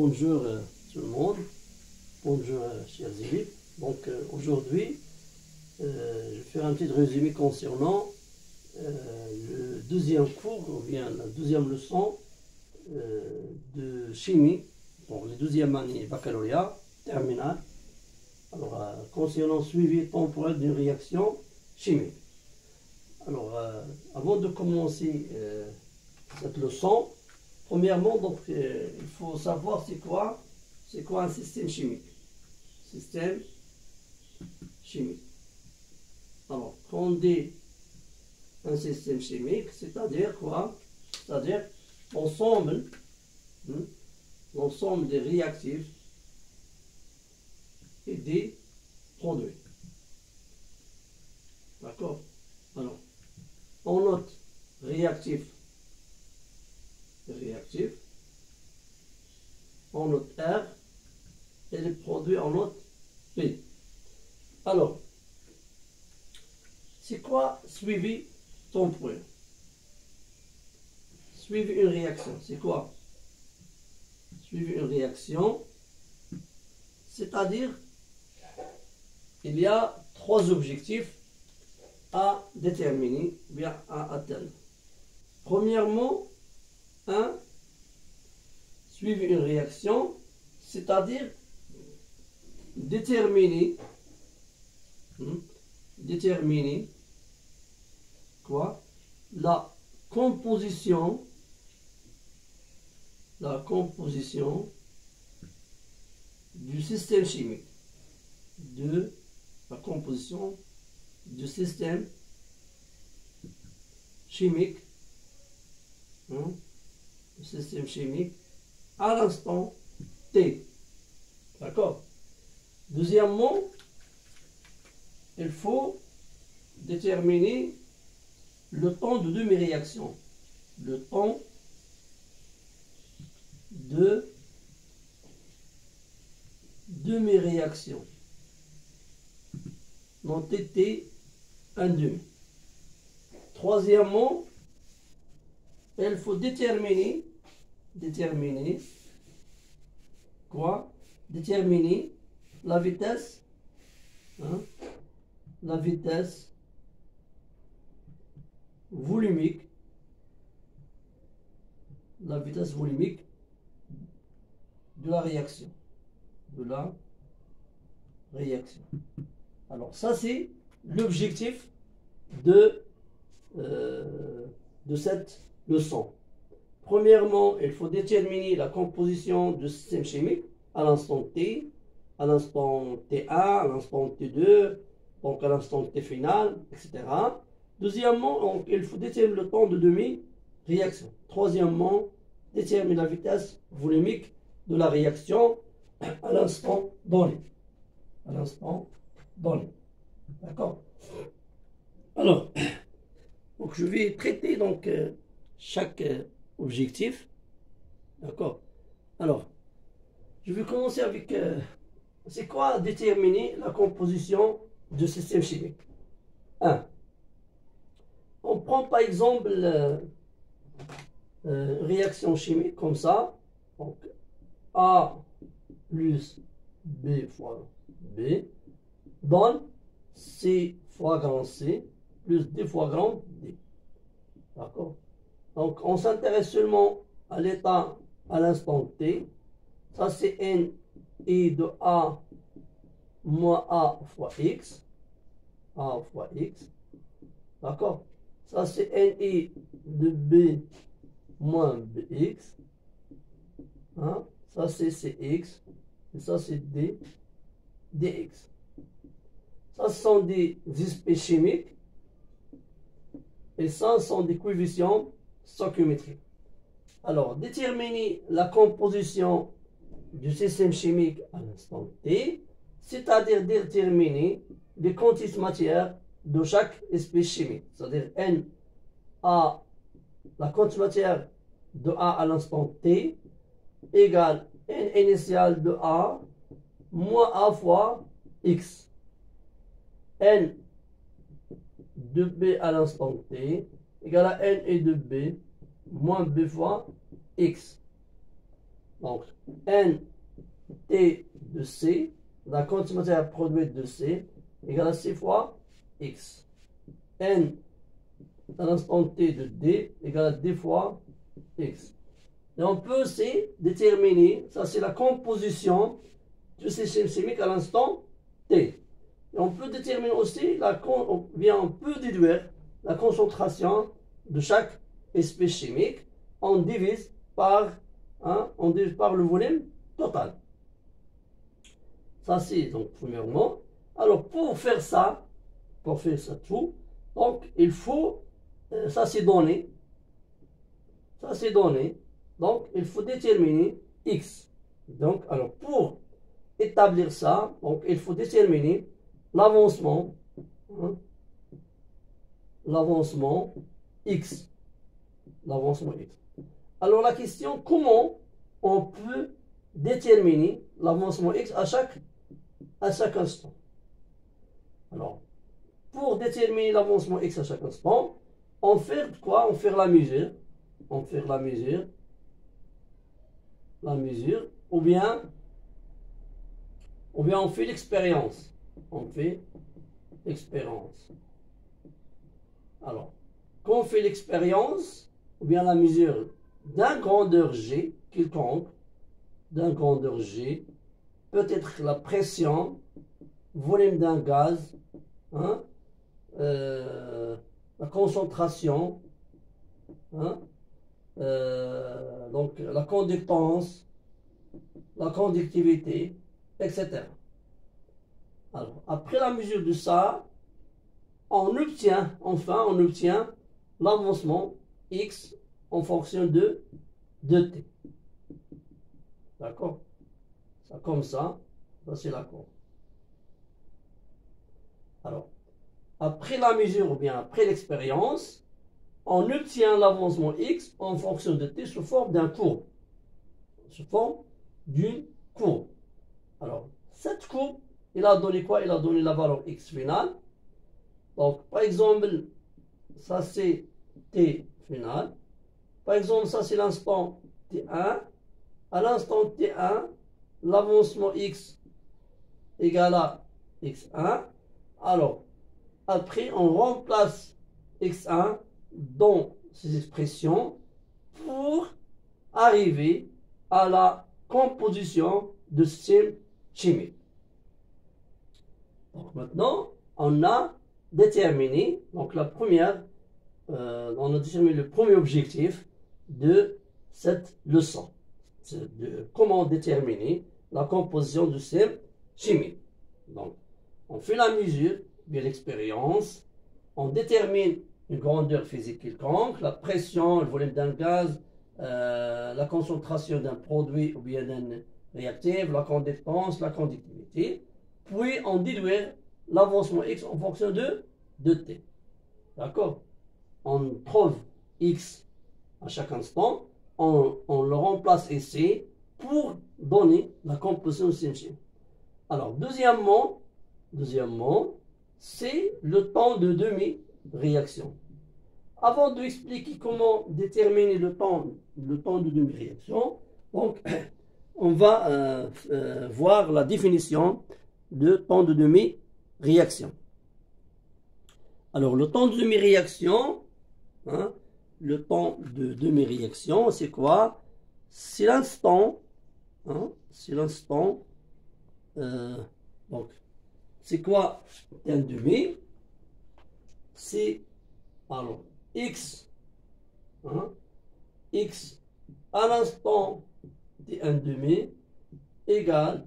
Bonjour tout le monde, bonjour chers élèves. Donc aujourd'hui, je vais faire un petit résumé concernant le deuxième cours, ou bien la deuxième leçon de chimie, pour les deuxième année baccalauréat, terminale. Alors, concernant suivi temporel d'une réaction chimique. Alors, avant de commencer cette leçon, premièrement, donc, il faut savoir c'est quoi un système chimique. Système chimique. Alors, quand on dit un système chimique, c'est-à-dire quoi? C'est-à-dire l'ensemble des réactifs et des produits. D'accord? Alors, on note réactif, on note R, et les produits on note P. Alors, c'est quoi suivi temporel? Suivi une réaction, c'est quoi? Suivi une réaction, c'est-à-dire il y a trois objectifs à déterminer, bien à atteindre. Premièrement, suivre une réaction, c'est-à-dire déterminer quoi? La composition du système chimique, du système chimique, à l'instant T. D'accord? Deuxièmement, il faut déterminer le temps de demi-réaction. Le temps de demi-réaction. Non, TT 1,5. Troisièmement, il faut déterminer quoi? Déterminer la vitesse, volumique, de la réaction. Alors ça c'est l'objectif de cette leçon. Premièrement, il faut déterminer la composition du système chimique à l'instant T, à l'instant T1, à l'instant T2, donc à l'instant T final, etc. Deuxièmement, il faut déterminer le temps de demi-réaction. Troisièmement, déterminer la vitesse volumique de la réaction à l'instant donné. D'accord? Alors, donc je vais traiter donc chaque objectif. D'accord? Alors, je vais commencer avec c'est quoi déterminer la composition du système chimique? 1. On prend par exemple réaction chimique comme ça. Donc A plus B fois B donne C fois grand C plus D fois grand D. D'accord? Donc on s'intéresse seulement à l'état à l'instant T. Ça c'est NI de A moins A fois X. D'accord? Ça c'est NI de B moins BX. Ça c'est CX. Et ça c'est DX. Ça sont des espèces chimiques. Et ça sont des coefficients stoichiométriques. Alors, déterminer la composition du système chimique à l'instant T, c'est-à-dire déterminer les quantités de matière de chaque espèce chimique. C'est-à-dire NA, la quantité de matière de A à l'instant T, égale N initial de A moins A fois X. N de B à l'instant T égale à N et de B moins B fois X. Donc, n t de c, la quantité matière produite de c, égale à c fois x. N à l'instant t de d, égale à d fois x. Et on peut aussi déterminer, ça c'est la composition du système chimique à l'instant t. Et on peut déterminer aussi, on peut déduire la concentration de chaque espèce chimique. On divise par le volume total. Ça c'est donc premièrement. Alors pour faire ça tout, donc il faut, ça c'est donné. Donc il faut déterminer x. Donc alors pour établir ça, donc il faut déterminer l'avancement, l'avancement x. Alors la question, comment on peut déterminer l'avancement x à chaque instant? Alors, pour déterminer l'avancement x à chaque instant, on fait quoi? On fait la mesure. Ou bien on fait l'expérience. Alors, quand on fait l'expérience, ou bien la mesure d'un grandeur G quelconque, peut-être la pression, volume d'un gaz, la concentration, donc la conductance, la conductivité, etc. Alors, après la mesure de ça, on obtient l'avancement x en fonction de t. D'accord? Ça comme ça c'est la courbe. Alors, après la mesure ou bien après l'expérience, on obtient l'avancement x en fonction de t sous forme d'une courbe. Alors, cette courbe, il a donné quoi? Il a donné la valeur x finale. Donc, par exemple, ça c'est t final. Par exemple, ça c'est l'instant t1. À l'instant t1, l'avancement x égale à x1. Alors, après, on remplace x1 dans ces expressions pour arriver à la composition de système chimique. Donc maintenant, on a déterminé, donc on a déterminé le premier objectif de cette leçon. C'est de comment déterminer la composition du système chimique. Donc, on fait la mesure, bien l'expérience, on détermine une grandeur physique quelconque, la pression, le volume d'un gaz, la concentration d'un produit ou bien d'un réactif, la conductance, la conductivité, puis on déduit l'avancement x en fonction de t. D'accord? On trouve x à chaque instant, on le remplace ici pour donner la composition du système chimique. Alors, deuxièmement, c'est le temps de demi-réaction. Avant d'expliquer comment déterminer le temps de demi-réaction, donc on va voir la définition de temps de demi-réaction. Alors, le temps de demi-réaction, c'est quoi? C'est l'instant, donc, c'est quoi un demi? C'est, alors, x, x à l'instant t un demi égale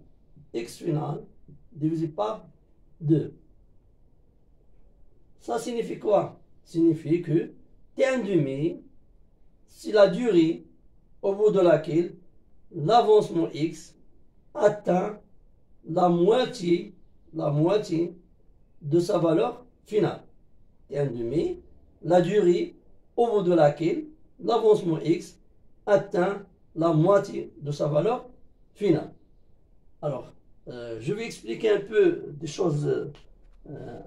x final divisé par 2. Ça signifie quoi? Signifie que t un demi, c'est la durée au bout de laquelle l'avancement x atteint la moitié de sa valeur finale. T un demi, la durée au bout de laquelle l'avancement x atteint la moitié de sa valeur finale. Alors, je vais expliquer un peu des choses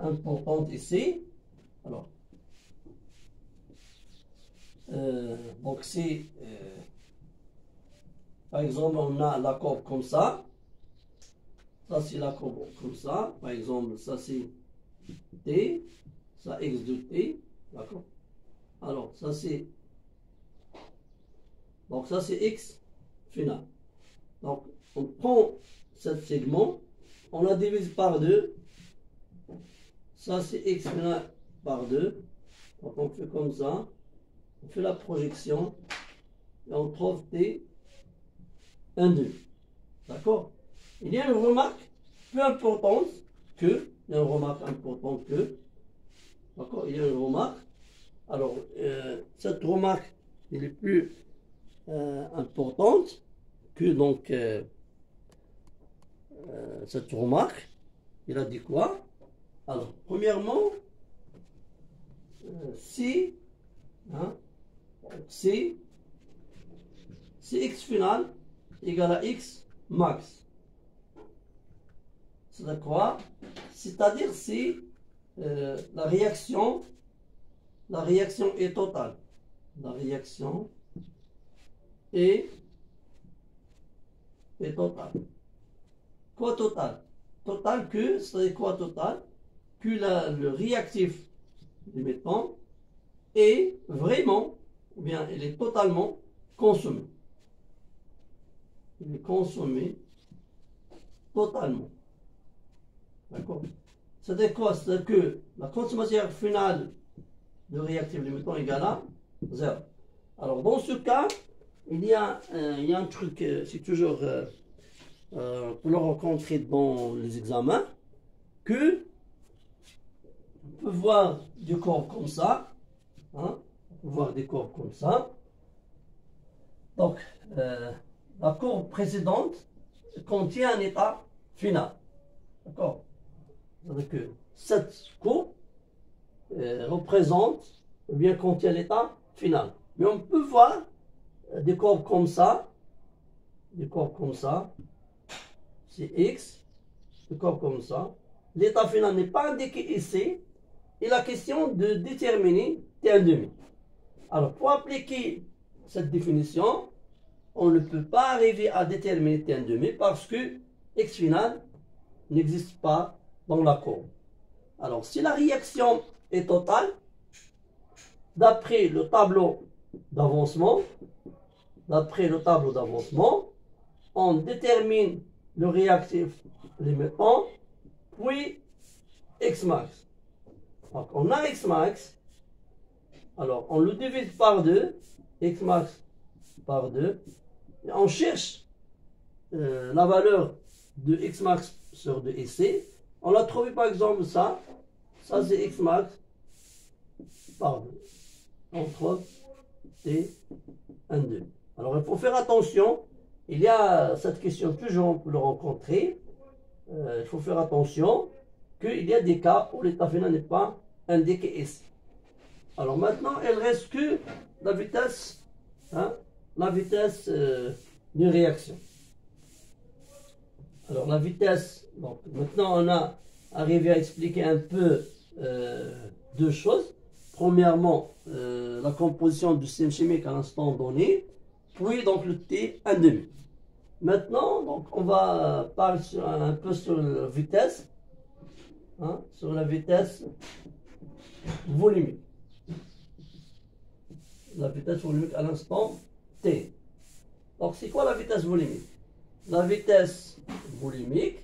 importantes ici. Alors, donc c'est Par exemple, on a la courbe comme ça. Ça, c'est la courbe comme ça. Par exemple, ça, c'est t. Ça, x de t. D'accord. Alors, ça, c'est... Donc, ça, c'est x final. Donc, on prend ce segment. On la divise par 2. Ça, c'est x final par 2. Donc, on fait comme ça. On fait la projection. Et on trouve t 1 2. D'accord. Il y a une remarque peu importante que. Il y a une remarque importante que. D'accord. Il y a une remarque. Alors, cette remarque, elle est plus importante que donc cette remarque. Il a dit quoi? Alors, premièrement, si, hein, si x final égale à x max. C'est quoi? C'est-à-dire si la réaction est totale. La réaction est totale. Quoi total? Total que, c'est quoi total? Que le réactif du méthane est vraiment, ou bien il est totalement consommé. Il est consommé totalement. D'accord? C'est-à-dire quoi? C'est-à-dire que la consommation finale de réactif du méthane est égale à 0. Alors, dans ce cas, il y a un truc, c'est toujours pour le rencontrer dans les examens, que on peut voir des courbes comme ça. Hein, on peut voir des courbes comme ça. Donc, la courbe précédente contient un état final. D'accord? C'est-à-dire que cette courbe représente, ou bien contient l'état final. Mais on peut voir des courbes comme ça. Des courbes comme ça. C'est x. Des courbes comme ça. L'état final n'est pas indiqué ici. Et la question de déterminer t1,5. Alors, pour appliquer cette définition, on ne peut pas arriver à déterminer t1,5 parce que x final n'existe pas dans la courbe. Alors, si la réaction est totale, d'après le tableau d'avancement, on détermine le réactif limitant, puis x max. Donc, on a x max. Alors, on le divise par 2, x max par 2. Et on cherche la valeur de x max sur 2 ici. On l'a trouvé par exemple ça. Ça, c'est x max par 2. On trouve t1,2. Alors, il faut faire attention. Il y a cette question toujours on peut le rencontrer. Il faut faire attention qu'il y a des cas où l'état final n'est pas indiqué ici. Alors maintenant, il reste que la vitesse, hein, d'une réaction. Alors la vitesse, donc maintenant on a arrivé à expliquer un peu deux choses. Premièrement, la composition du système chimique à l'instant donné, puis donc le t1,5. Maintenant, donc, on va parler un peu sur la vitesse, hein, sur la vitesse volumique. La vitesse volumique à l'instant t. Donc, c'est quoi la vitesse volumique? La vitesse volumique,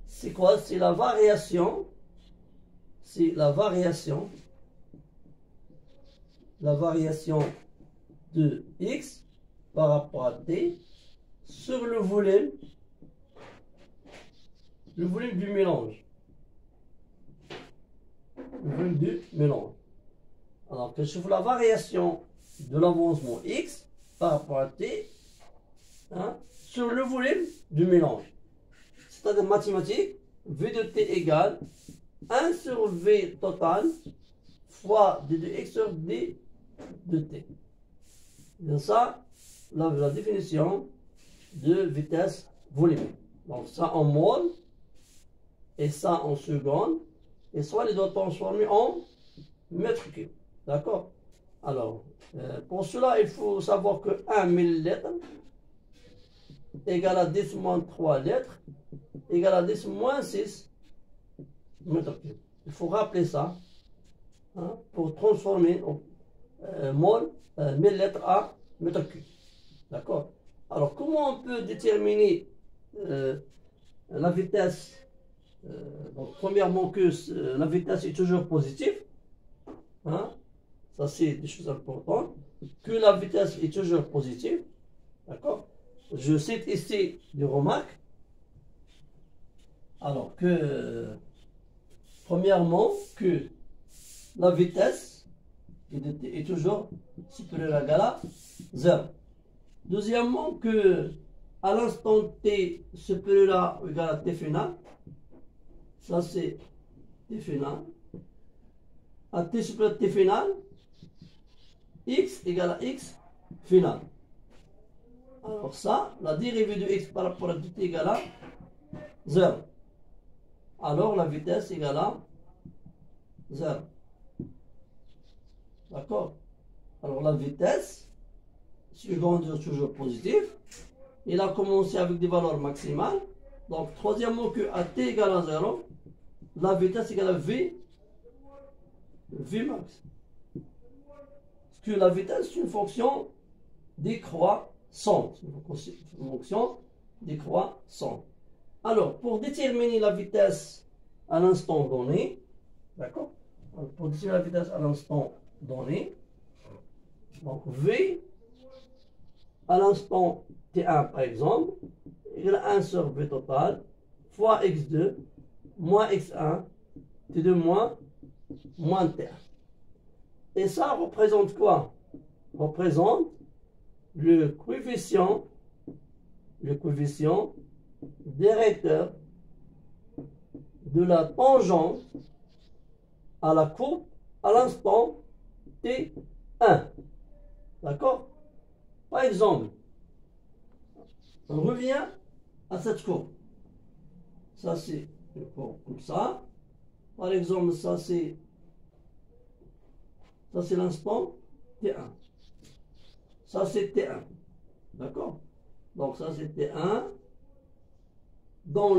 c'est quoi? C'est la variation. C'est la variation de x par rapport à t sur le volume du mélange. Le volume du mélange. Alors que sur la variation de l'avancement x par rapport à t, hein, sur le volume du mélange. C'est-à-dire mathématique, v de t égale 1 sur v total fois d de x sur d de t. Bien ça, la définition de vitesse volumique. Donc ça en mole et ça en seconde. Et soit les doit transformer en mètres cubes. D'accord? Alors, pour cela, il faut savoir que 1 millilitre, égale à 10 moins 3 litres égale à 10 moins 6 mètres cubes. Il faut rappeler ça hein, pour transformer mol, millilitres à mètre cube. D'accord? Alors, comment on peut déterminer la vitesse? Donc, premièrement, que la vitesse est toujours positive. Hein? Ça, c'est des choses importantes. Que la vitesse est toujours positive. D'accord? Je cite ici des remarques. Alors que, premièrement, que la vitesse est toujours supérieure à égale à 0. Deuxièmement, que à l'instant t supérieur à ou égal à t final, ça c'est t final, à t supérieur à t final, x égale à x final. Alors ça, la dérivée de x par rapport à t égale à 0. Alors la vitesse égale à 0. D'accord? Alors la vitesse, suivant toujours positif, il a commencé avec des valeurs maximales. Donc troisièmement, que à t égale à 0, la vitesse égale à v max. Parce que la vitesse est une fonction décroissante. Une fonction décroissante. Alors, pour déterminer la vitesse à l'instant donné, d'accord? Pour déterminer la vitesse à l'instant donné, donc V à l'instant T1 par exemple, égale à 1 sur V total fois X2 moins X1 T2 moins T1. Et ça représente quoi? Représente le coefficient directeur de la tangente à la courbe à l'instant T1. D'accord? Par exemple, on revient à cette courbe. Ça, c'est une courbe comme ça. Par exemple, ça, c'est l'instant T1. Ça, c'est T1. D'accord? Donc, ça, c'est T1. Dans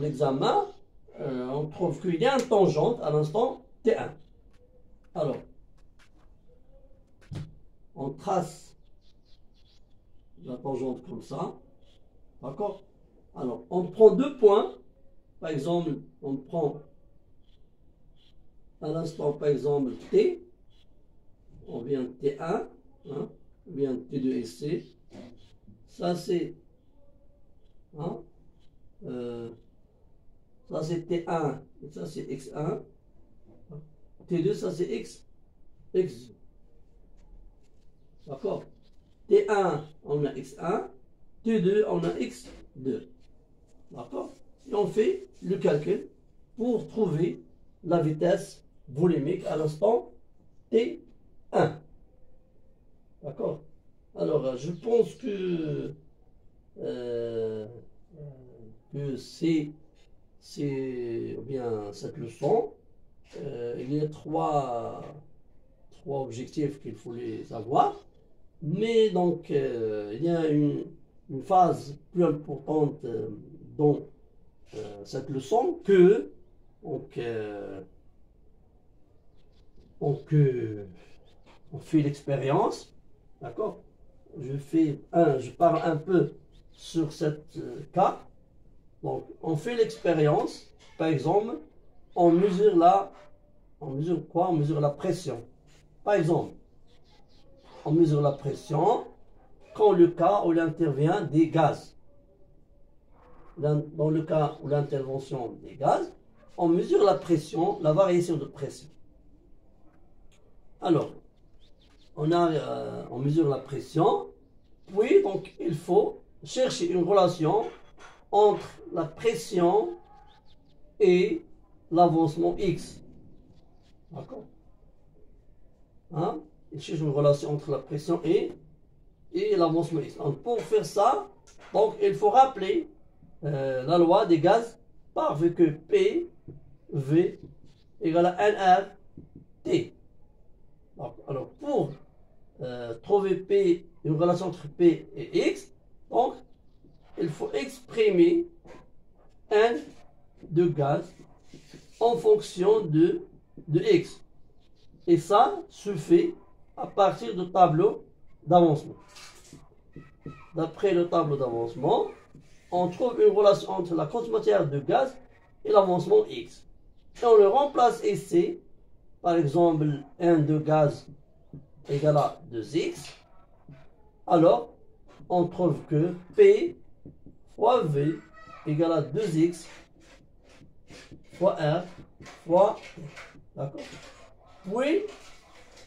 l'examen, on trouve qu'il y a une tangente à l'instant T1. Alors, on trace la tangente comme ça. D'accord? Alors, on prend deux points. Par exemple, on prend à l'instant, par exemple, T. On vient T1. Hein, on vient T2 et C. Ça, c'est... Hein, ça, c'est T1. Et ça, c'est X1. T2, ça, c'est X2. D'accord? T1, on a X1. T2, on a X2. D'accord? Et on fait le calcul pour trouver la vitesse volumique à l'instant T1. D'accord? Alors, je pense que c'est bien cette leçon. Il y a trois objectifs qu'il faut les avoir. Mais donc, il y a une phase plus importante dans cette leçon que on fait l'expérience. D'accord? Je parle un peu sur cette cas. Donc, on fait l'expérience. Par exemple, on mesure quoi? On mesure la pression. Par exemple, on mesure la pression quand le cas où il intervient des gaz. Dans le cas où l'intervention des gaz, on mesure la pression, la variation de pression. Alors, on mesure la pression, puis donc il faut chercher une relation entre la pression et l'avancement X. D'accord? Hein? Il cherche une relation entre la pression et l'avancement X. Donc, pour faire ça, donc, il faut rappeler la loi des gaz par vu que PV égale à nRT. Alors, pour trouver P, une relation entre P et X, donc, il faut exprimer n de gaz en fonction de x. Et ça se fait à partir du tableau d'avancement. D'après le tableau d'avancement, on trouve une relation entre la quantité matière de gaz et l'avancement x. Et on le remplace ici, par exemple, n de gaz égale à 2x. Alors, on trouve que P fois V égale à 2x fois R fois T. D'accord? Puis,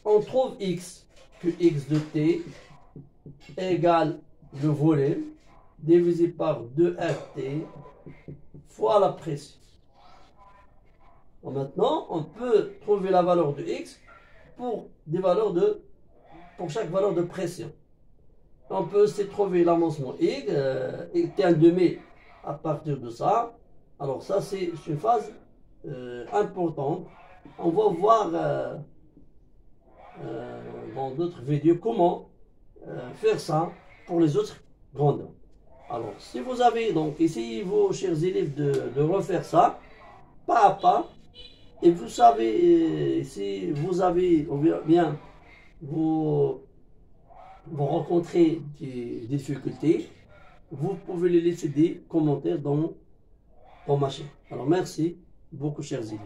on trouve x, que x de T égale le volume divisé par 2RT fois la pression. Donc maintenant, on peut trouver la valeur de x pour chaque valeur de pression. On peut aussi trouver l'avancement y, T1 demi à partir de ça. Alors ça, c'est une phase importante. On va voir dans d'autres vidéos comment faire ça pour les autres grandeurs. Alors, si vous avez, donc, essayez vos chers élèves de refaire ça, pas à pas, et vous savez, si vous avez, ou bien, vous rencontrez des difficultés, vous pouvez les laisser des commentaires dans ma chaîne. Alors, merci beaucoup, chers élèves.